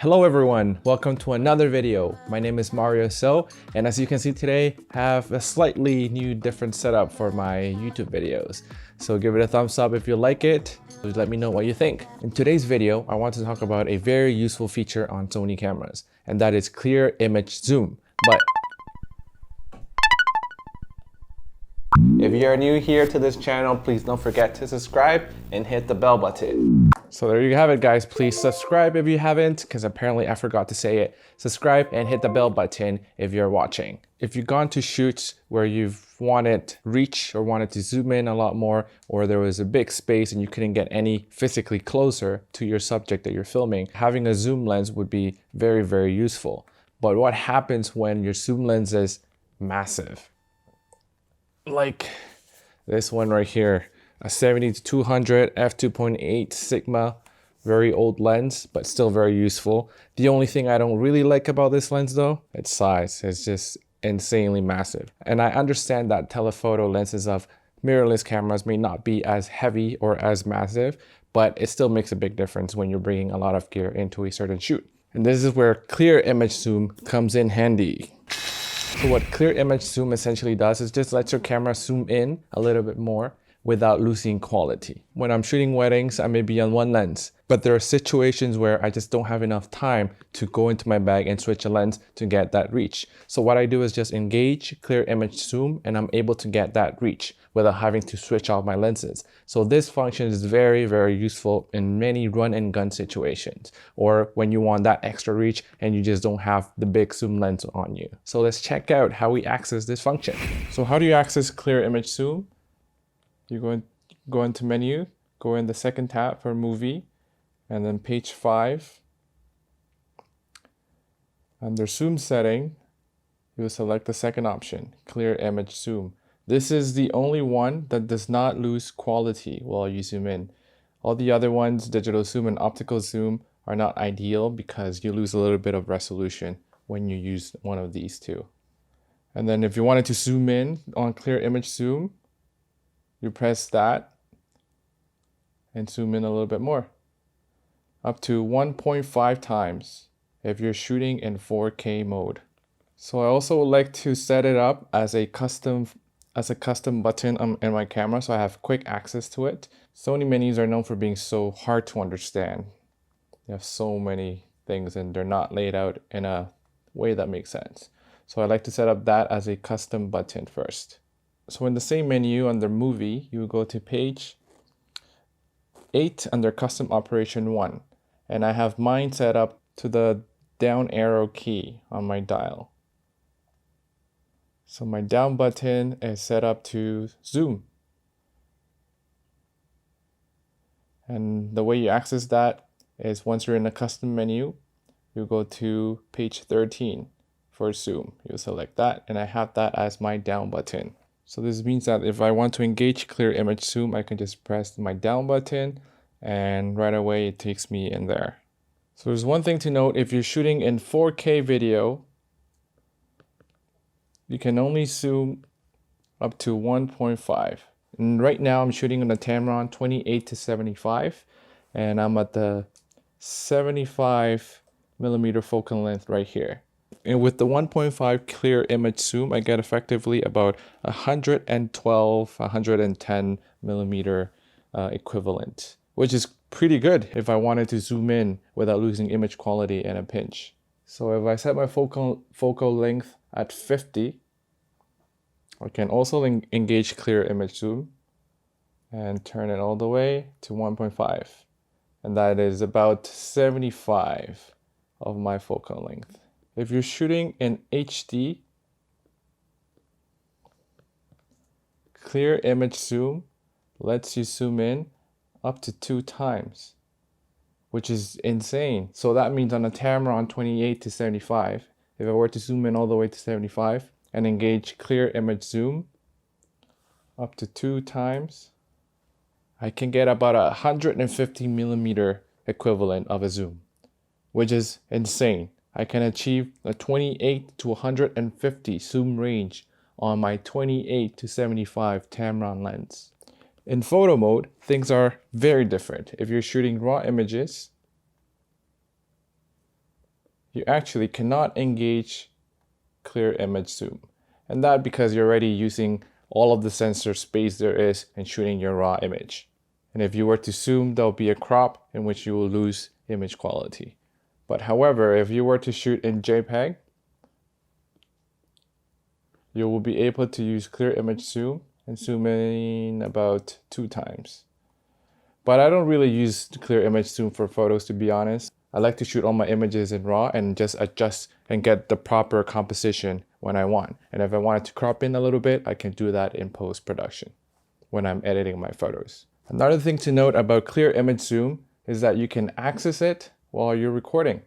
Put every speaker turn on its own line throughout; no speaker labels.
Hello everyone, welcome to another video. My name is Mario So, and as you can see today, I have a slightly new different setup for my YouTube videos. So give it a thumbs up if you like it. Please let me know what you think. In today's video, I want to talk about a very useful feature on Sony cameras, and that is clear image zoom. But if you're new here to this channel, please don't forget to subscribe and hit the bell button. So there you have it, guys. Please subscribe if you haven't, because apparently I forgot to say it. Subscribe and hit the bell button if you're watching. If you've gone to shoots where you've wanted reach or wanted to zoom in a lot more, or there was a big space and you couldn't get any physically closer to your subject that you're filming, having a zoom lens would be very, very useful. But what happens when your zoom lens is massive? Like this one right here, a a7iii f2.8 Sigma, very old lens, but still very useful. The only thing I don't really like about this lens though, its size. It's just insanely massive. And I understand that telephoto lenses of mirrorless cameras may not be as heavy or as massive, but it still makes a big difference when you're bringing a lot of gear into a certain shoot. And this is where clear image zoom comes in handy. So what clear image zoom essentially does is just lets your camera zoom in a little bit more without losing quality. When I'm shooting weddings, I may be on one lens, but there are situations where I just don't have enough time to go into my bag and switch a lens to get that reach. So what I do is just engage clear image zoom and I'm able to get that reach without having to switch out my lenses. So this function is very, very useful in many run and gun situations, or when you want that extra reach and you just don't have the big zoom lens on you. So let's check out how we access this function. So how do you access clear image zoom? You go into menu, go in the second tab for movie, and then page 5. Under zoom setting, you will select the second option, clear image zoom. This is the only one that does not lose quality while you zoom in. All the other ones, digital zoom and optical zoom, are not ideal because you lose a little bit of resolution when you use one of these two. And then if you wanted to zoom in on clear image zoom, you press that and zoom in a little bit more, up to 1.5 times if you're shooting in 4K mode. So I also like to set it up as a custom button in my camera, so I have quick access to it. Sony menus are known for being so hard to understand. They have so many things and they're not laid out in a way that makes sense. So I like to set up that as a custom button first. So in the same menu under movie, you go to page 8 under custom operation 1. And I have mine set up to the down arrow key on my dial. So my down button is set up to zoom. And the way you access that is once you're in the custom menu, you go to page 13 for zoom. You select that, and I have that as my down button. So this means that if I want to engage clear image zoom, I can just press my down button and right away it takes me in there. So there's one thing to note: if you're shooting in 4K video, you can only zoom up to 1.5. And right now I'm shooting on the Tamron 28-75 and I'm at the 75 millimeter focal length right here. And with the 1.5 clear image zoom, I get effectively about 112, 110 millimeter equivalent, which is pretty good if I wanted to zoom in without losing image quality in a pinch. So if I set my focal length at 50, I can also engage clear image zoom and turn it all the way to 1.5. And that is about 75 of my focal length. If you're shooting in HD, clear image zoom lets you zoom in up to 2 times, which is insane. So that means on a Tamron 28-75, if I were to zoom in all the way to 75 and engage clear image zoom up to 2 times, I can get about 150 millimeter equivalent of a zoom, which is insane. I can achieve a 28 to 150 zoom range on my 28-75 Tamron lens. In photo mode, things are very different. If you're shooting raw images, you actually cannot engage clear image zoom. And that because you're already using all of the sensor space there is in shooting your raw image. And if you were to zoom, there'll be a crop in which you will lose image quality. But however, if you were to shoot in JPEG, you will be able to use clear image zoom and zoom in about 2 times. But I don't really use clear image zoom for photos, to be honest. I like to shoot all my images in RAW and just adjust and get the proper composition when I want. And if I wanted to crop in a little bit, I can do that in post-production when I'm editing my photos. Another thing to note about clear image zoom is that you can access it while you're recording.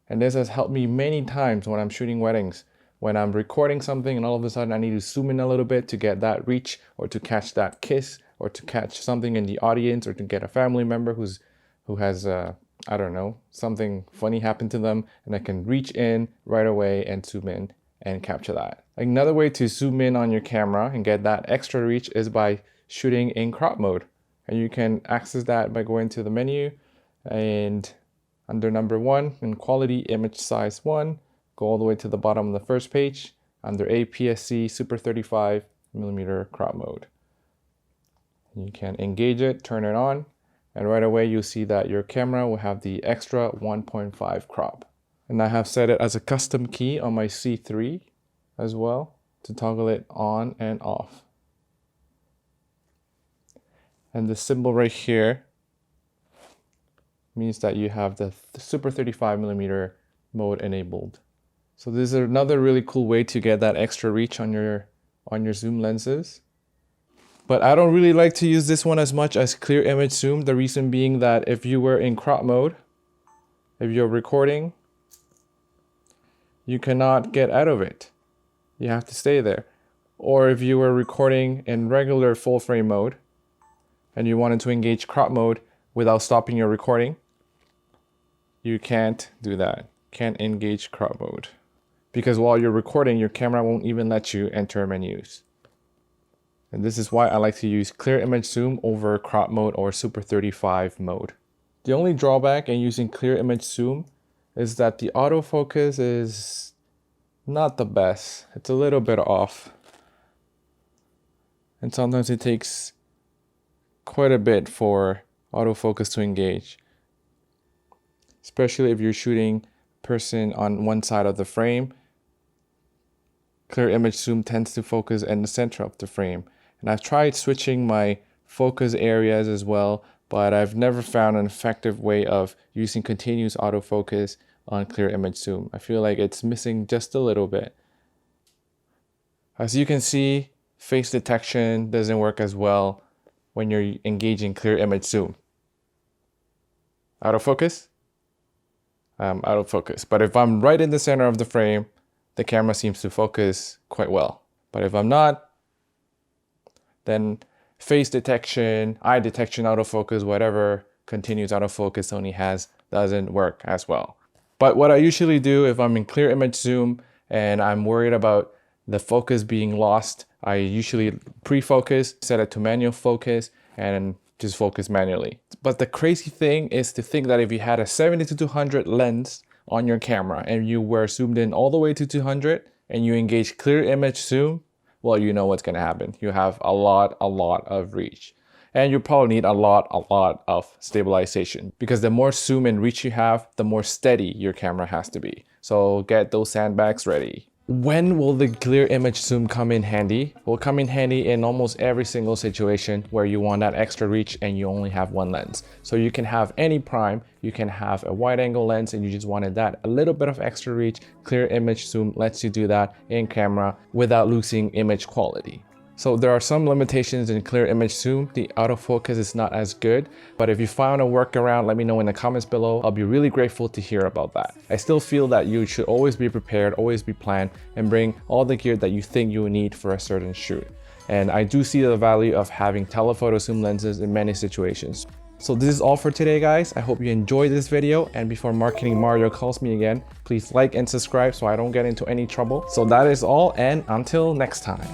And this has helped me many times when I'm shooting weddings. When I'm recording something and all of a sudden I need to zoom in a little bit to get that reach or to catch that kiss or to catch something in the audience or to get a family member who has, I don't know, something funny happen to them, and I can reach in right away and zoom in and capture that. Another way to zoom in on your camera and get that extra reach is by shooting in crop mode. And you can access that by going to the menu and under number 1 in quality image size 1, go all the way to the bottom of the first page under APSC Super 35mm crop mode. You can engage it, turn it on, and right away you'll see that your camera will have the extra 1.5 crop. And I have set it as a custom key on my C3 as well to toggle it on and off. And the symbol right here means that you have the Super 35mm mode enabled. So this is another really cool way to get that extra reach on your zoom lenses. But I don't really like to use this one as much as clear image zoom. The reason being that if you were in crop mode, if you're recording, you cannot get out of it. You have to stay there. Or if you were recording in regular full frame mode and you wanted to engage crop mode without stopping your recording, you can't do that. Can't engage crop mode. Because while you're recording, your camera won't even let you enter menus. And this is why I like to use clear image zoom over crop mode or Super 35 mode. The only drawback in using clear image zoom is that the autofocus is not the best. It's a little bit off. And sometimes it takes quite a bit for autofocus to engage. Especially if you're shooting person on one side of the frame. Clear image zoom tends to focus in the center of the frame. And I've tried switching my focus areas as well, but I've never found an effective way of using continuous autofocus on clear image zoom. I feel like it's missing just a little bit. As you can see, face detection doesn't work as well when you're engaging clear image zoom. Autofocus? Autofocus. But if I'm right in the center of the frame, the camera seems to focus quite well. But if I'm not, then face detection, eye detection, autofocus, whatever continuous autofocus Sony has doesn't work as well. But what I usually do if I'm in clear image zoom and I'm worried about the focus being lost, I usually pre-focus, set it to manual focus, and just focus manually. But the crazy thing is to think that if you had a 70-200 lens on your camera and you were zoomed in all the way to 200 and you engage clear image zoom, well, you know what's gonna happen. You have a lot of reach. And you probably need a lot of stabilization, because the more zoom and reach you have, the more steady your camera has to be. So get those sandbags ready. When will the clear image zoom come in handy? Will come in handy in almost every single situation where you want that extra reach and you only have one lens. So you can have any prime, you can have a wide angle lens and you just wanted that a little bit of extra reach. Clear image zoom lets you do that in camera without losing image quality. So there are some limitations in clear image zoom. The autofocus is not as good, but if you found a workaround, let me know in the comments below. I'll be really grateful to hear about that. I still feel that you should always be prepared, always be planned, and bring all the gear that you think you need for a certain shoot. And I do see the value of having telephoto zoom lenses in many situations. So this is all for today, guys. I hope you enjoyed this video, and before Marketing Mario calls me again, please like and subscribe so I don't get into any trouble. So that is all, and until next time.